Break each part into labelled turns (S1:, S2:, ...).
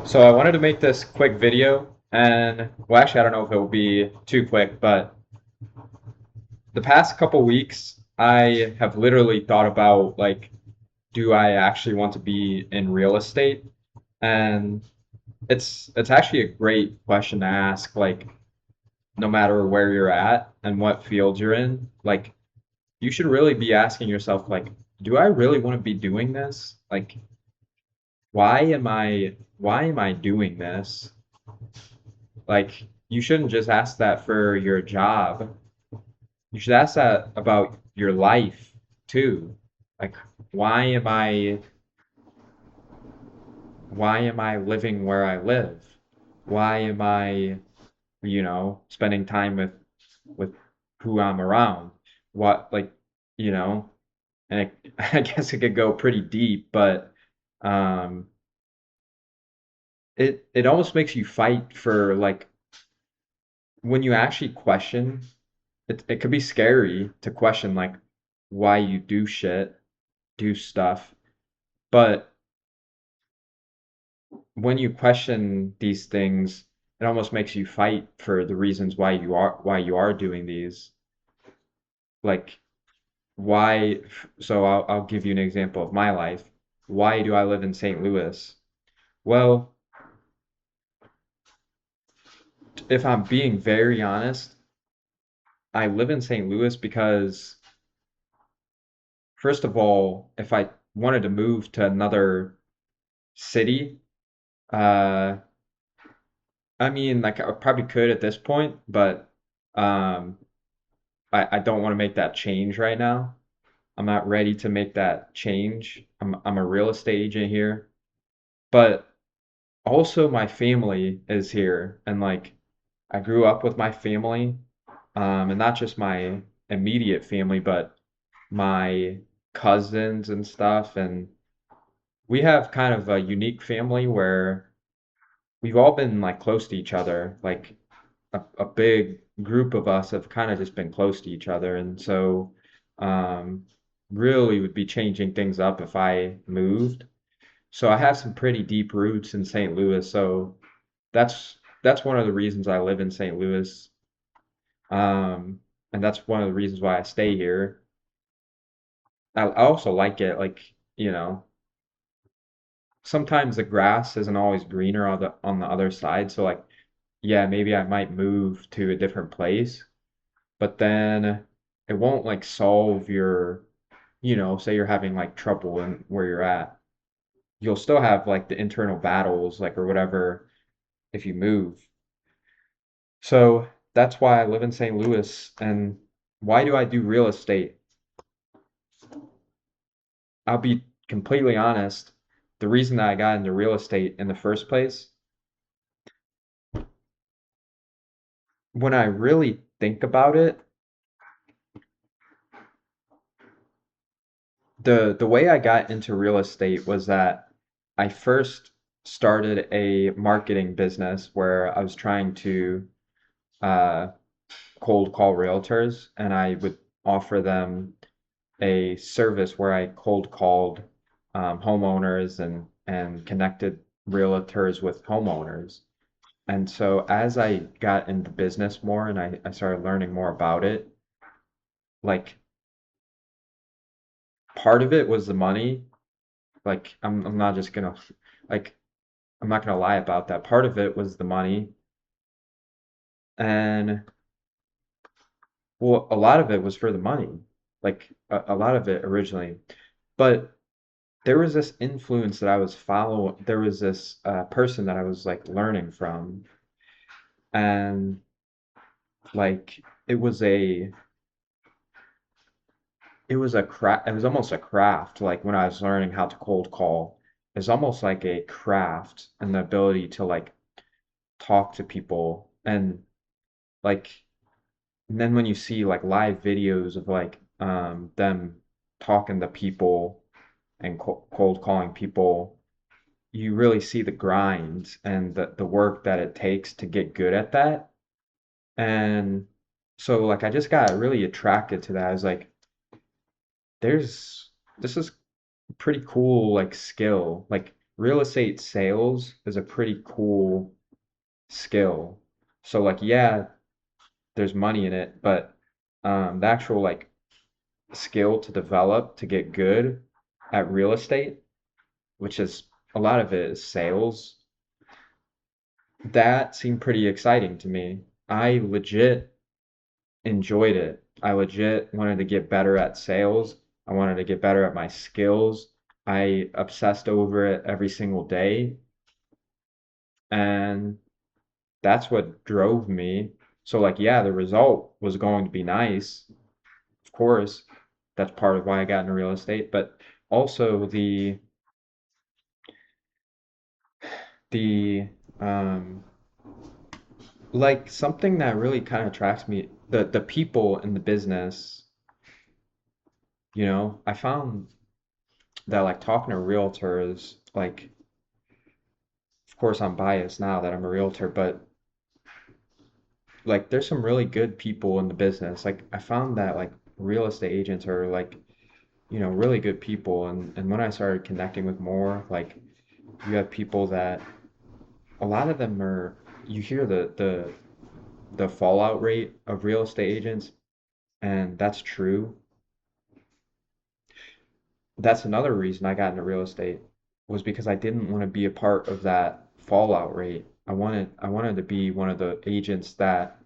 S1: So I wanted to make this quick video, and well, actually, I don't know if it will be too quick, but the past couple weeks, I have literally thought about like, do I actually want to be in real estate? And it's actually a great question to ask, like, no matter where you're at and what field you're in, like, you should really be asking yourself, like, do I really want to be doing this? Like, why am I doing this? Like, you shouldn't just ask that for your job. You should ask that about your life too. Like, why am I why am I living where I live? Why am I, spending time with who I'm around? What like, you know, and I guess it could go pretty deep, but um it almost makes you fight for like when you actually question it could be scary to question like why you do shit, do stuff. But when you question these things, it almost makes you fight for the reasons why you are doing these. Like why so I'll give you an example of my life. Why do I live in St. Louis? Well, if I'm being very honest, I live in St. Louis because first of all, if I wanted to move to another city, uh I mean, like I probably could at this point, but um, I don't want to make that change right now. I'm not ready to make that change. I'm a real estate agent here, but also my family is here, and like I grew up with my family, and not just my immediate family, but my cousins and stuff, and we have kind of a unique family where we've all been like close to each other, like a big group of us have kind of just been close to each other, and so um, really would be changing things up if I moved. So I have some pretty deep roots in St. Louis, so that's one of the reasons I live in St. Louis, um, and that's one of the reasons why I stay here. I also like it, like you know, sometimes the grass isn't always greener on the other side, so like yeah, maybe I might move to a different place, but then it won't like solve your, say you're having like trouble in where you're at. You'll still have like the internal battles, like or whatever, if you move. So that's why I live in St. Louis. And why do I do real estate? I'll be completely honest. The reason that I got into real estate in the first place, when I really think about it, the way I got into real estate was that I first started a marketing business where I was trying to uh, cold call realtors, and I would offer them a service where I cold called homeowners and connected realtors with homeowners. And so as I got into business more and I started learning more about it, like part of it was the money. Like I'm not just gonna like I'm not gonna lie about that. Part of it was the money, and well, a lot of it was for the money, like a lot of it originally. But there was this influence that I was following. There was this person that I was like learning from, and like it was a it was almost a craft. Like when I was learning how to cold call, it's almost like a craft and the ability to like talk to people and like and then when you see like live videos of like them talking to people and cold calling people, you really see the grind and the work that it takes to get good at that. And so like I just got really attracted to that. I was like, there's this is a pretty cool like skill. Like real estate sales is a pretty cool skill. So like yeah, there's money in it, but the actual like skill to develop to get good at real estate, which is a lot of it is sales, that seemed pretty exciting to me. I legit enjoyed it. I legit wanted to get better at sales. I wanted to get better at my skills. I obsessed over it every single day, and that's what drove me. So like yeah, the result was going to be nice. Of course, that's part of why I got into real estate, but also the um like something that really kind of attracts me, the people in the business, I found that like talking to realtors, like of course I'm biased now that I'm a realtor, but like there's some really good people in the business. Like I found that like real estate agents are like, really good people, and when I started connecting with more, like you have people that a lot of them are, you hear the fallout rate of real estate agents, and that's true. That's another reason I got into real estate, was because I didn't want to be a part of that fallout rate. I wanted to be one of the agents that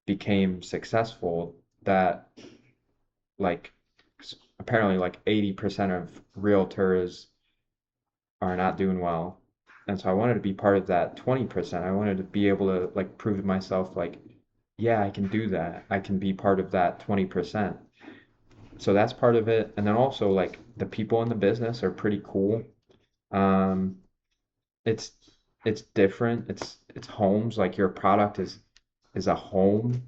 S1: became successful, that like apparently like 80% of realtors are not doing well. And so I wanted to be part of that 20%. I wanted to be able to like prove to myself like, yeah, I can do that. I can be part of that 20%. So that's part of it. And then also like the people in the business are pretty cool. Um, it's it's different. It's homes. Like your product is a home.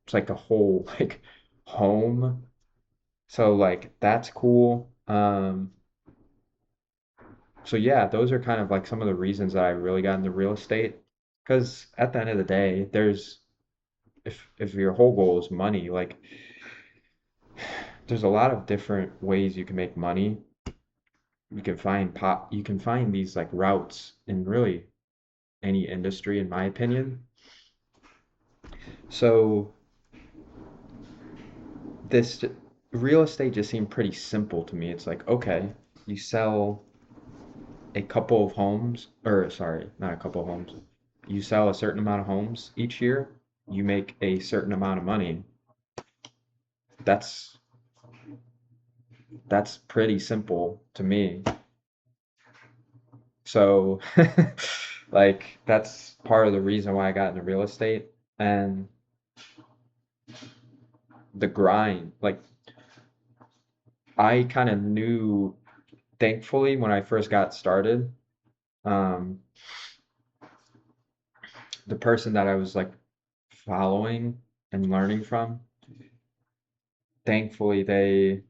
S1: It's like a whole like home. So like that's cool. So yeah, those are kind of like some of the reasons that I really got into real estate. Because at the end of the day, if your whole goal is money, like there's a lot of different ways you can make money. You can find these like routes in really any industry, in my opinion. So this real estate just seemed pretty simple to me. It's like, okay, you sell a couple of homes, or sorry, not a couple of homes. You sell a certain amount of homes each year, you make a certain amount of money. That's that's pretty simple to me. So like that's part of the reason why I got into real estate, and the grind. Like I kind of knew, thankfully, when I first got started, um, the person that I was like following and learning from, thankfully they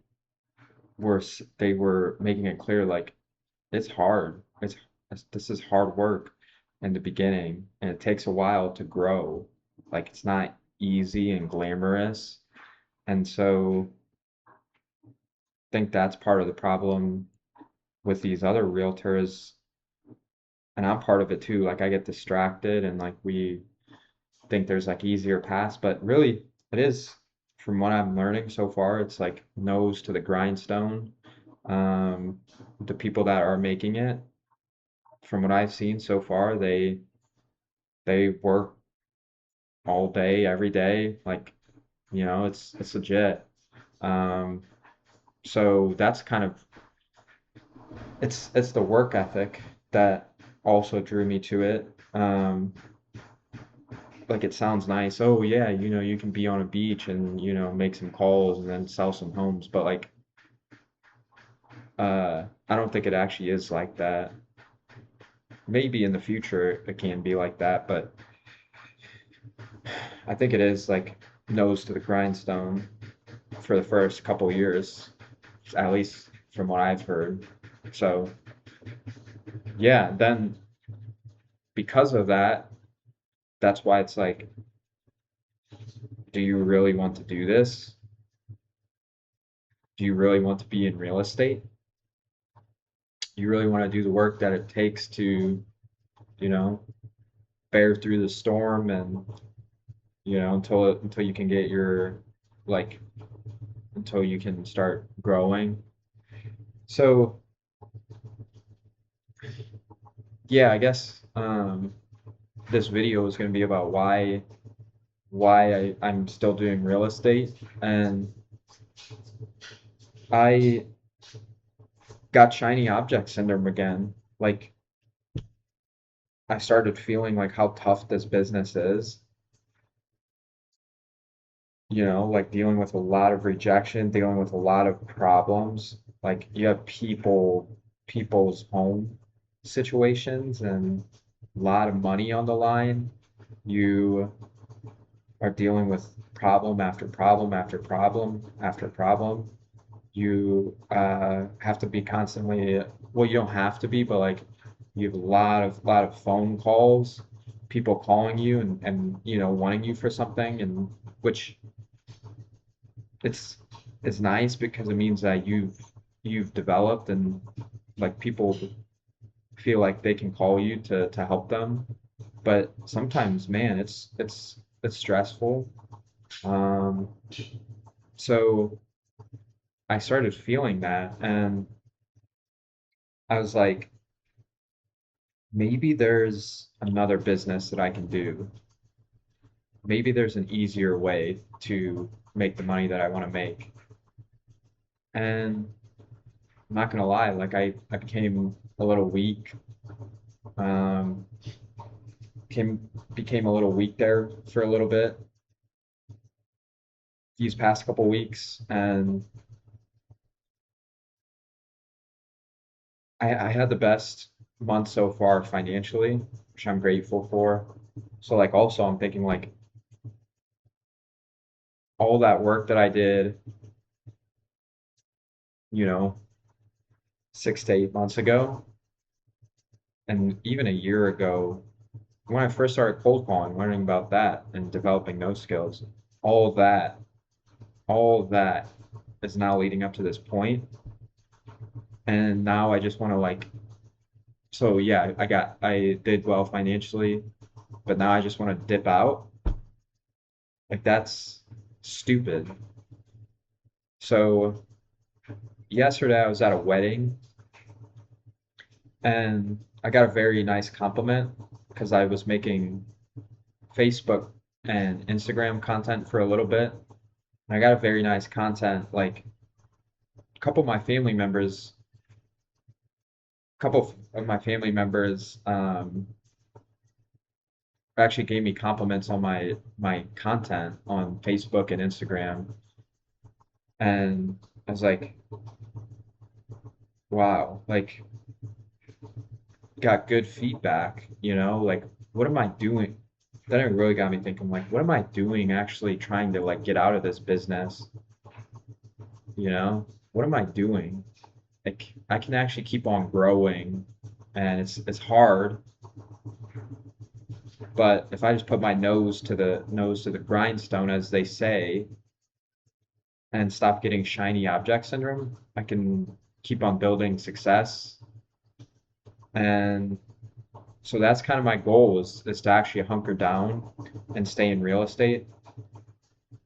S1: were making it clear like it's hard. This is hard work in the beginning, and it takes a while to grow. Like it's not easy and glamorous. And so I think that's part of the problem with these other realtors, and I'm part of it too. Like I get distracted and like we think there's like easier paths, but really it is, from what I'm learning so far, it's like nose to the grindstone. Um, the people that are making it, from what I've seen so far, they work all day, every day. Like, it's legit. Um, so that's kind of, it's the work ethic that also drew me to it. Like it sounds nice. Oh yeah, you can be on a beach and make some calls and then sell some homes, but like I don't think it actually is like that. Maybe in the future it can be like that, but I think it is like nose to the grindstone for the first couple years, at least from what I've heard. So yeah, then because of that, that's why it's like, do you really want to do this? Do you really want to be in real estate? you really want to do the work that it takes to, you know, bear through the storm and, until you can get your like until you can start growing. So, yeah, I guess this video is going to be about why I'm still doing real estate. And I got shiny object syndrome again. Like, I started feeling like how tough this business is, like dealing with a lot of rejection, dealing with a lot of problems. Like, you have people's home situations and a lot of money on the line. You are dealing with problem after problem after problem after problem. You have to be constantly, well, you don't have to be, but like you have a lot of phone calls, people calling you and wanting you for something, and which it's it's nice because it means that you've developed, and like people feel like they can call you to help them. But sometimes, man, it's stressful. Um, so I started feeling that, and I was like, maybe there's another business that I can do. Maybe there's an easier way to make the money that I want to make. And I'm not gonna lie, like I became a little weak. Um, became a little weak there for a little bit these past couple weeks, and I had the best month so far financially, which I'm grateful for. So like also I'm thinking like all that work that I did, you know, 6 to 8 months ago, and even a year ago, when I first started cold calling, learning about that and developing those skills, all of that, all of that is now leading up to this point. And now I just want to like, so yeah, I did well financially, but now I just want to dip out. Like that's stupid. So yesterday I was at a wedding and I got a very nice compliment because I was making Facebook and Instagram content for a little bit. And I got a very nice content. Like a couple of my family members, a couple of my family members actually gave me compliments on my content on Facebook and Instagram. And I was like, wow, like got good feedback, like what am I doing? Then it really got me thinking, like, what am I doing actually trying to like get out of this business? What am I doing? Like I can actually keep on growing and it's hard, but if I just put my nose to the grindstone, as they say, and stop getting shiny object syndrome, I can keep on building success. And so that's kind of my goal is to actually hunker down and stay in real estate.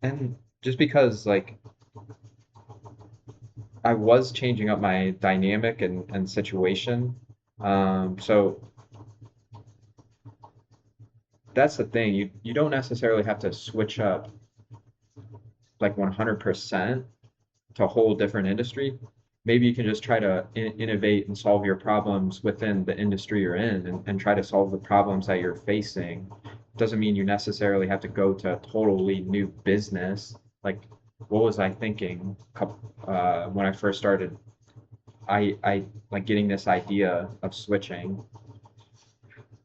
S1: And just because like I was changing up my dynamic and situation. So that's the thing. You don't necessarily have to switch up like 100% to a whole different industry. Maybe you can just try to innovate and solve your problems within the industry you're in, and try to solve the problems that you're facing. Doesn't mean you necessarily have to go to a totally new business. Like, what was I thinking when I first started? I like getting this idea of switching.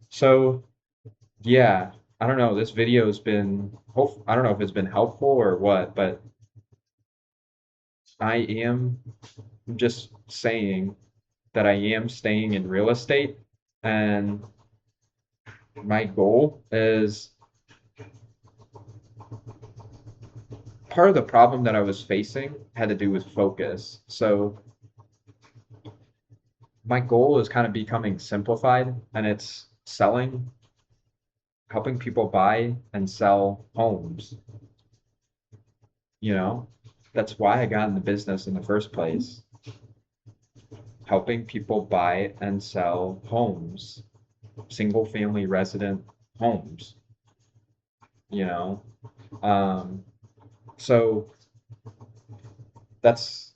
S1: So yeah, I don't know. This video has been I don't know if it's been helpful or what, but I am just saying that I am staying in real estate, and my goal is part of the problem that I was facing had to do with focus. So my goal is kind of becoming simplified, and it's helping people buy and sell homes, you know? That's why I got in the business in the first place, helping people buy and sell homes, single family resident homes, you know? Um, so that's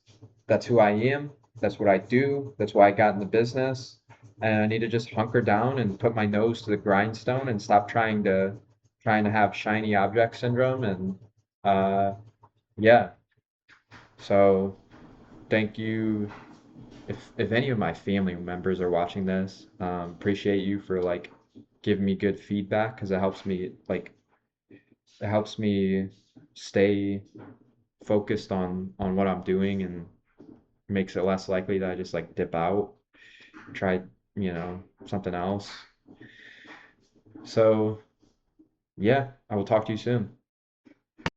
S1: that's who I am. That's what I do. That's why I got in the business. And I need to just hunker down and put my nose to the grindstone and stop trying to have shiny object syndrome. And uh, yeah, so thank you. If any of my family members are watching this, appreciate you for like giving me good feedback because it helps me stay focused on what I'm doing and makes it less likely that I just like dip out, try, something else. So, yeah, I will talk to you soon.